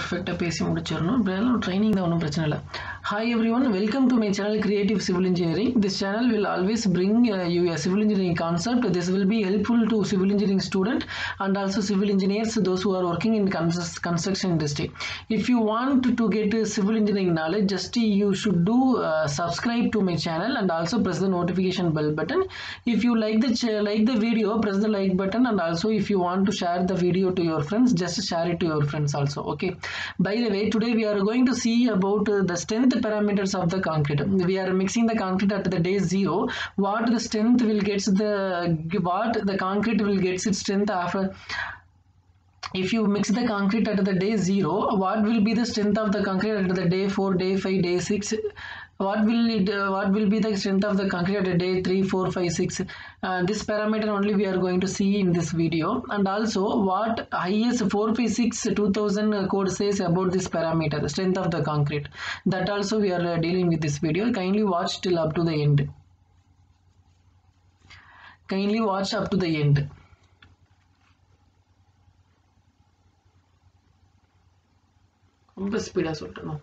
perfect பேசி முடிச்சிரணும். இப்ப training தான் ஒண்ணும் பிரச்சனை இல்ல. Hi everyone, welcome to my channel Creative Civil Engineering. This channel will always bring you a civil engineering concept. This will be helpful to civil engineering student and also civil engineers, those who are working in construction industry. If you want to get civil engineering knowledge, just you should do subscribe to my channel and also press the notification bell button. If you like the video, press the like button, and also if you want to share the video to your friends, just share it to your friends also. Okay, by the way, today we are going to see about the strength parameters of the concrete. We are mixing the concrete at the day 0. What the strength will get the concrete will get its strength after. If you mix the concrete at the day 0, what will be the strength of the concrete at the day 4, day 5, day 6? What will be the strength of the concrete at day 3, 4, 5, 6? This parameter only we are going to see in this video. And also what IS 456 2000 code says about this parameter, the strength of the concrete. That also we are dealing with this video. Kindly watch till up to the end. Kindly watch up to the end. ரொம்ப speedo சொல்றேன்.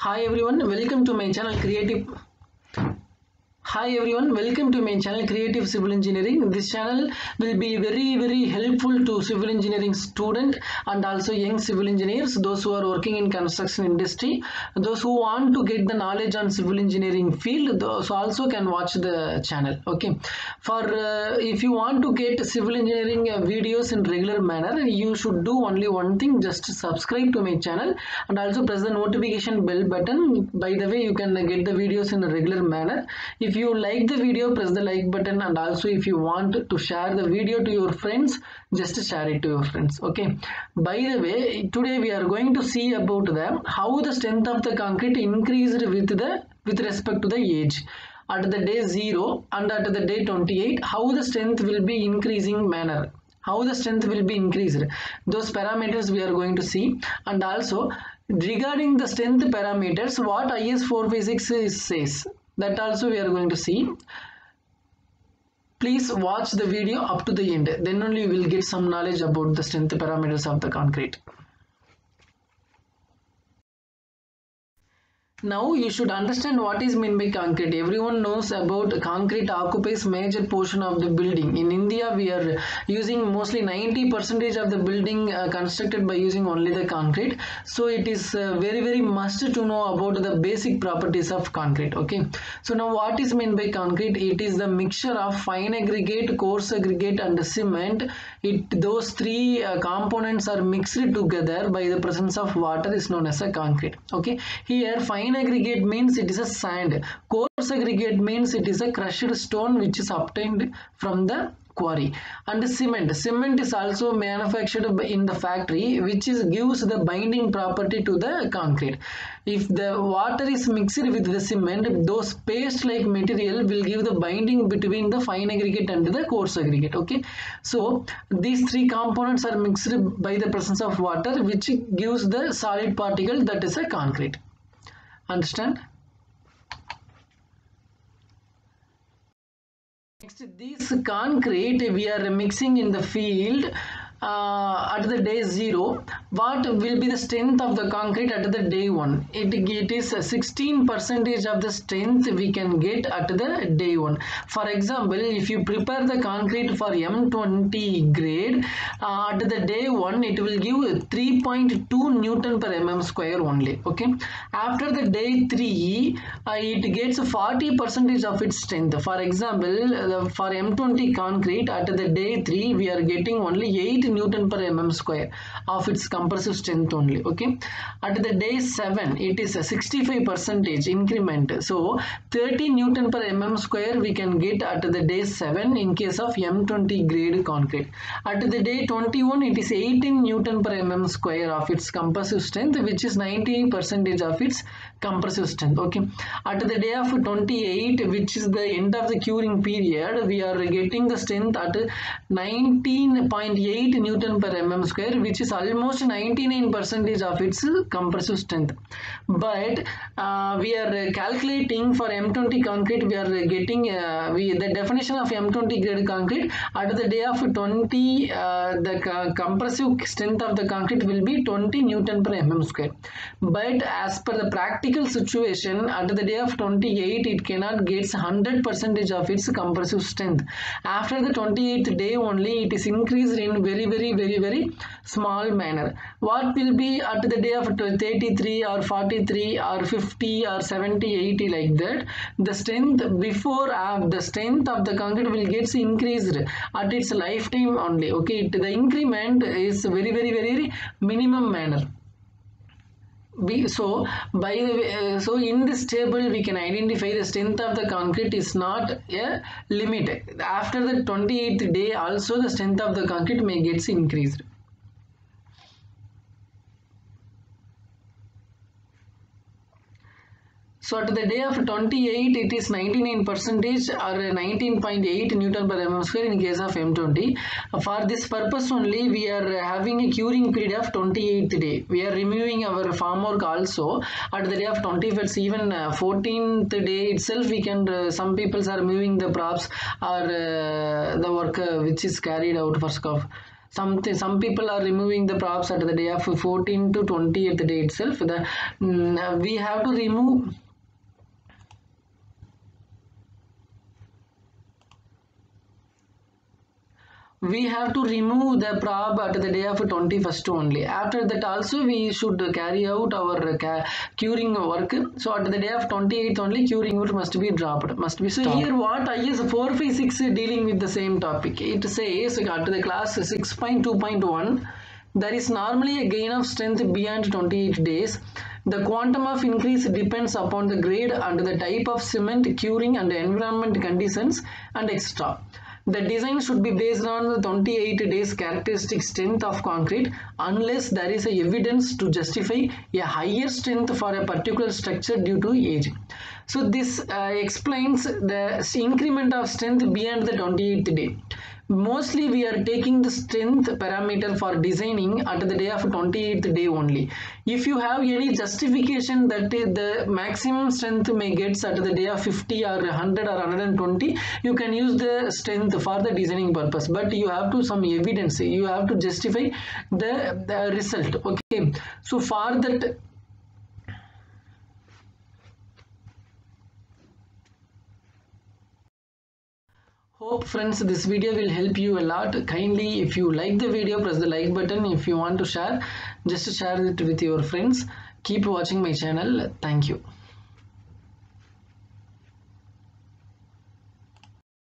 Hi everyone, welcome to my channel Creative Civil Engineering. This channel will be very helpful to civil engineering student and also young civil engineers, those who are working in construction industry, those who want to get the knowledge on civil engineering field, those also can watch the channel. Okay, for if you want to get civil engineering videos in regular manner, you should do only one thing, just subscribe to my channel and also press the notification bell button. By the way, you can get the videos in a regular manner. If you like the video, press the like button, and also if you want to share the video to your friends, just share it to your friends. Okay, by the way, today we are going to see about how the strength of the concrete increased with respect to the age at the day 0 and at the day 28. How the strength will be increasing manner, how the strength will be increased, those parameters we are going to see. And also regarding the strength parameters, what IS 456 says, that also we are going to see. Please watch the video up to the end, then only you will get some knowledge about the strength parameters of the concrete. Now you should understand what is meant by concrete. Everyone knows about concrete occupies major portion of the building. In India, we are using mostly 90% of the building constructed by using only the concrete. So it is very must to know about the basic properties of concrete. Okay, so now what is meant by concrete? It is the mixture of fine aggregate, coarse aggregate and cement. Those three components are mixed together by the presence of water is known as a concrete. Okay, here fine aggregate means it is a sand, coarse aggregate means it is a crushed stone which is obtained from the quarry, and cement is also manufactured in the factory, which gives the binding property to the concrete. If the water is mixed with the cement, those paste like material will give the binding between the fine aggregate and the coarse aggregate. Okay, so these three components are mixed by the presence of water, which gives the solid particle that is a concrete. Understand? Next, this concrete we are mixing in the field at the day 0. What will be the strength of the concrete at the day 1? It is 16% of the strength we can get at the day 1. For example, if you prepare the concrete for M20 grade at the day 1, it will give 3.2 Newton per mm square only. Okay, after the day 3 it gets 40% of its strength. For example, for M20 concrete at the day 3 we are getting only 8 Newton per mm square of its compressive strength only. Okay, at the day 7 it is a 65% increment, so 30 Newton per mm square we can get at the day 7 in case of M20 grade concrete. At the day 21 it is 18 Newton per mm square of its compressive strength, which is 90% of its compressive strength. Okay, at the day of 28, which is the end of the curing period, we are getting the strength at 19.8 Newton per mm square, which is almost 99% of its compressive strength. But we are calculating for M20 concrete, we are getting the definition of M20 grade concrete at the day of 20, the compressive strength of the concrete will be 20 Newton per mm square. But as per the practical situation, at the day of 28, it cannot get 100% of its compressive strength. After the 28th day only, it is increased in very small manner. What will be at the day of 33 or 43 or 50 or 70, 80 like that, the strength before the strength of the concrete will get increased at its lifetime only. Okay, the increment is very minimum manner. So by the way, so in this table we can identify the strength of the concrete is not a limit. After the 28th day also the strength of the concrete may gets increased. So at the day of 28, it is 99% or 19.8 Newton per mm square in case of M20. For this purpose only, we are having a curing period of 28th day. We are removing our formwork also at the day of 21st, even 14th day itself. We can some people are removing the props or the work which is carried out for scoff. Some people are removing the props at the day of 14th to 20th day itself. We have to remove. We have to remove the prop at the day of 21st only. After that also we should carry out our curing work. So at the day of 28th only curing work must be dropped, must be stopped. So here what IS 456 dealing with the same topic. It says at the class 6.2.1, there is normally a gain of strength beyond 28 days. The quantum of increase depends upon the grade and the type of cement, curing and environment conditions and etc. The design should be based on the 28 days characteristic strength of concrete unless there is a evidence to justify a higher strength for a particular structure due to age. So this explains the increment of strength beyond the 28th day. Mostly we are taking the strength parameter for designing at the day of 28th day only. If you have any justification that the maximum strength may get at the day of 50 or 100 or 120, you can use the strength for the designing purpose, but you have to some evidence, you have to justify the result. Okay, so for that, hope friends this video will help you a lot. Kindly, if you like the video, press the like button. If you want to share, just share it with your friends. Keep watching my channel. Thank you.